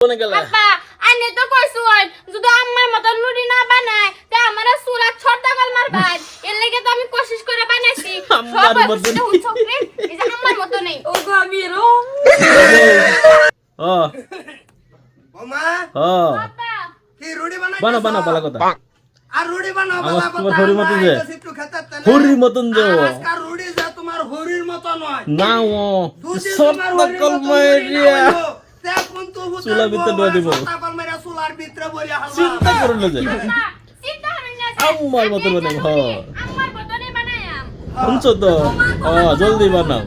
কোনে গেলা আব্বা আনে তো কইছুন যদি আম্মার মতন লুড়ি না বানায় তে আমারে সুরা ছড়টা গল মারবাই এর লাগি তো আমি কোশিশ করে বানাইছি আম্মার মতন ছোকরি এই যে আম্মার মতন নেই ও গো আমি রো ও ওমা ও আব্বা কি রুটি বানাই বানা বালা কথা আর রুটি বানাও আমার বালা তোমার কথা হরির মতন যে একটু খেতে হরির মতন যে আজকাল রুটি যা তোমার হরির মতন নয় না ও দুজি সব তোমার হরির কল মতন মারিয়া তে কোন তো চুলার ভিতরে ডুবে দিব। কল মারিয়া চুলার ভিতরে বরিয়া হালবা চিন্তা করো না যে আব্বা চিন্তা হবে না আম্মার মতন বানাই হ আম্মার মতনই বানায়াম শুনছো তো ও জলদি বানাও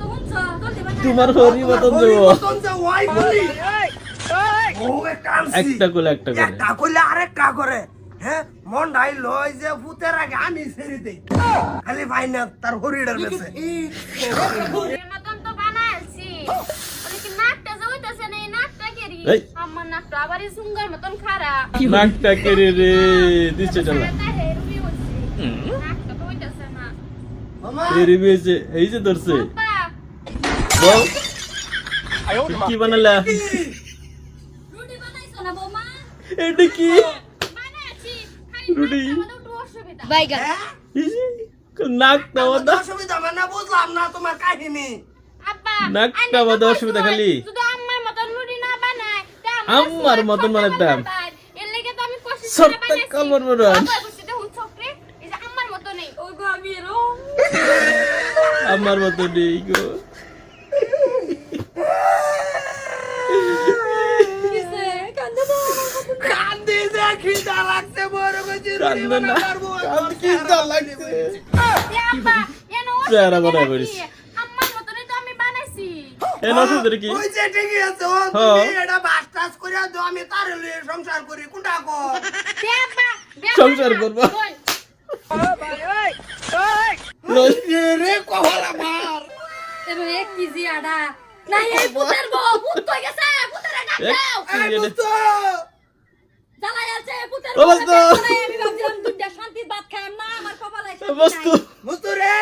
তোমার হরির মতন যে হরির মতন যে ওই বলি ও কামসি একটা কোলে একটা করে একটা কইলে আরেকটা করে হ্যাঁ মন ঢাই লয় যে ভূতের আগে আমি ছেড়ে দেই খালি ভাই না তার হরিডার বেছে এর মতন তো বানাইছি ওরে কি নাকটা যাইতাছে না এই নাকটা কেরি এই। আমার নাকটা আবার এই সুঙ্গার মতন খারা নাকটা কেড়ে রে দিচ্ছে চলা নাকটা তো হইতাছে না মামা এরি বেজে এই যে ধরছে আব্বা বল কি বানালা রুটি বানাইছো না বৌমা এটা কি বানাইছি রুটি। খালি একটু অসুবিধা বাইগা হ্যাঁ? নাকটা ওদা অসুবিধা মানে বুঝলাম না তোমার কাহিনী আব্বা নাকটা বাদে অসুবিধা খালি। শুধু আম্মার মতন রুটি না বানায় তা আম্মার মতন বানাইতাম। এর লাগি তো আমি কোশিশ করে সত্য বানাইছি কলমর মরণ। আব্বা বুঝতে হুন ছকরে এই যে আম্মার মতন নেই ও গো আমি রো আমার মতো নেই গো কিসে কান্দে তো কান্দি যে খিদা লাগছে বড় গজি রুটি কান্দে না বানা পারবো কান্দ কি দা লাগছে আব্বা এনো চেহারা বানাই করিস। আম্মার মতনই তো আমি বানাইছি এ নসুদের কি ওই যে ঠিকই আছে ও হ্যাঁ। তুমি এটা বাস টাস করে দাও আমি তার লইয়ে সংসার করি কোনটা কো দে আব্বা সংসার করবা। রে কহলা মার এবে 1 কেজি আডা না এই পুতের বউ পুত কই গেছে পুতের আডা দাও এই বুঝতো জ্বালাই আছে পুতের ও বস্তু। আমি ভাবছিলাম দুইটা শান্তির ভাত খাইম না আমার কপালে শান্তি বস্তু বুঝতো রে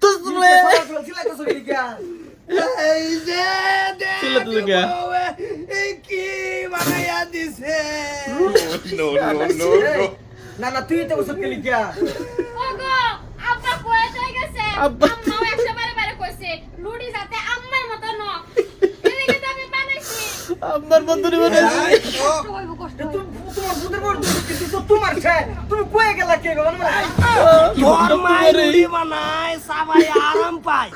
তুসলে এই যে দেখ ছিলে তুই কে? বউয়ে, এই কি বানাইয়া দিছে না না তুই তো ওসব কেলি কিয়া ওগো আব্বা কই যাই গেছে আব্বা। আম্মাও 100 বারে কইছে লুডি যাতে আম্মার মত ন এনে কি আমি বানাইছি আমার বন্ধুরি বানাইছি কষ্ট হইব কষ্ট হইব। তোমার বুদের বড় কিন্তু তো তোমার ছে তুমি কই গেলা কে গো তোর মাই রুটি বানায় সবাই আরাম পায়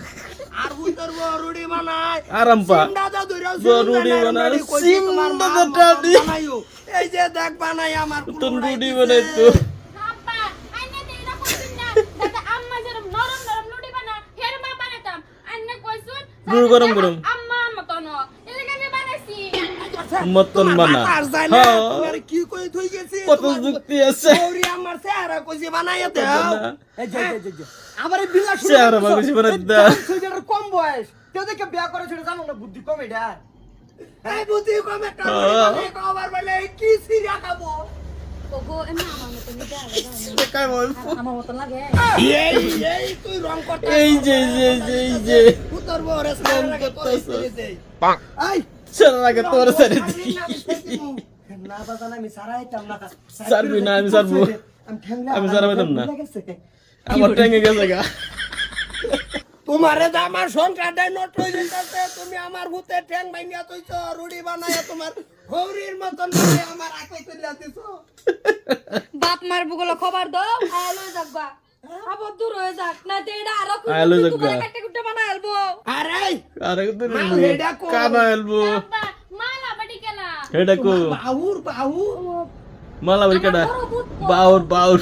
আর বুতর রুটি বানায় আরাম পা। সিমডা ধরে রুটি বানায়, সিমডা দাদি। এই যে দেখ বানাই আমার তুন রুটি বানাই তো আব্বা আইনে দেই না কইছিন না যাতে আম্মা যেরকম নরম নরম লুডি বানা হের মা বানাতাম আইনে কইছুন লুডি গরম গরম। আম্মার মত ন এলে আমি বানাইছি মতন বানা হ্যাঁ কি কই থই গেছি কত যুক্তি আছে ওরি আমার চেহারা কইছি বানাইয়া দাও বানা। এই যে আবার এই বিলা শুরু চেহারা বানাইছি বানাই দাও। সুইটার কম বয়স কেউ দেখে বিয়া করে ছেড়ে জানো না বুদ্ধি কম এটা এই বুদ্ধি কম একটা কবার বলে কি সিরা খাবো ওগো এমন আমার মত নিতে হবে দেখাই বল আমার মত লাগে এই তুই রং করতে এই যে এই যে উত্তর বরে সারা করতেছিস এই সারা আগে তোর সারে দি না বাজান আমি সারাইতাম না সারবি না আমি সারবো আমি সারাইতাম না আমার ট্যাঙ্গে গেছে গা তোমারে যে আমার সংসারটাই নট হয়ে যাচ্ছে তুমি আমার ভূতে ঠ্যাং ভাঙিয়া তৈছো রুটি বানায়া তোমার হৌরির মতন করে আমার আকে তুলিয়া দিছো বাপ মার বুগলো খবর দাও আলো যাকবা আবার দূর হয়ে যাক না তে এটা আরো আলো যাকবা। কাটতে কুটতে বানা আলবো আরে আরে তো মা, হেডা কো। কানা এলবো আব্বা মালা বাড়ি কেলা হেডা কো বাহুর বাহু মালা বলি কাটা বাউর বাউর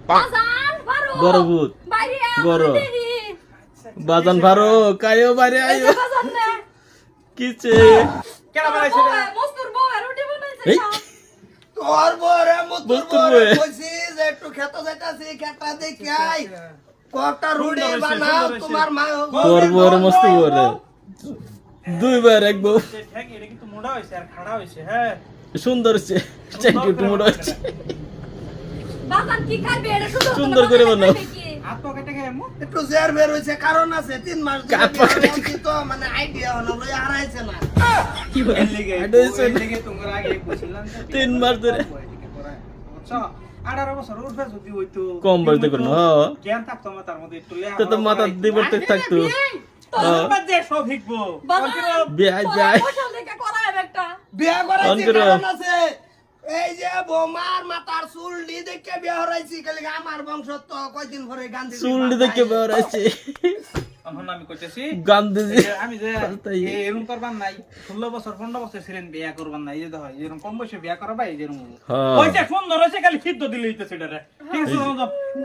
বাজান বারো বড় ভূত বাইরে বড়। বাজান ভারো কায়ো বাইরে আইও বাজান না কিছে কেডা বানাইছে রে মস্তুর বউ রুটি বানাইছে এই তোর বরে মতুর মতুর বরে বরে। কইছি যে একটু খেতে যাইতাছি খেতা দেখি আই কটা রুটি বানাও তোমার মা তোর বড় মস্ত বড় দুইবার এক বউ ঠ্যাং এটা কিন্তু মোটা হইছে আর খাড়া হইছে হ্যাঁ সুন্দর হচ্ছে চাইটু টুমুটো হচ্ছে বাজান কি খাবে এটা শুধু সুন্দর করে বানাও। হাত পা কেটে খেয়ে মু একটু জের বের হয়েছে কারণ আছে 3 মাস ধরে কাট পকেটে বিয়ে করছি তো মানে আইডিয়া হলো লই হারাইছে না এর লিগে এটা হইছে এর লিগে তোমরা আগে কইছিলাম যে 3 মাস ধরে। আচ্ছা 18 বছর উঠবে যদি হইতো কম বলতে কোন জ্ঞান থাকতো মাথার মধ্যে একটু লেখা তো তো মাথা দিবতে থাকতো তোর বাদে সব শিখবো বিয়াই যায় বসাও দেখে করায় একটা বিয়ে করাইছি অন করো। কারণ আছে এই যে বৌমার মাথার চুল ডি দেখে বিয়ে হরাইছি খালি আমার বংশ তো কয়দিন পরে গান্ধী চুলটি দেখে বের আছে এখন আমি কইতেছি গান্ধীজি এই যে আমি যে পাল্টাই। এরকম করবার নাই 16 বছর 15 বছর ছিলেন বিয়া করবার নাই এই যে দেখো এরকম কম বয়সে বিয়া করা ভাই যেরকম হ্যাঁ। ওইটা সুন্দর হইছে খালি সিদ্ধ দিলে হইতেছে এটারে ঠিক আছে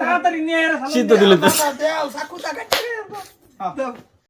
তাড়াতাড়ি নিয়ে এরা সিদ্ধ দিলে তো দেও সাকুটা কাটে হ্যাঁ।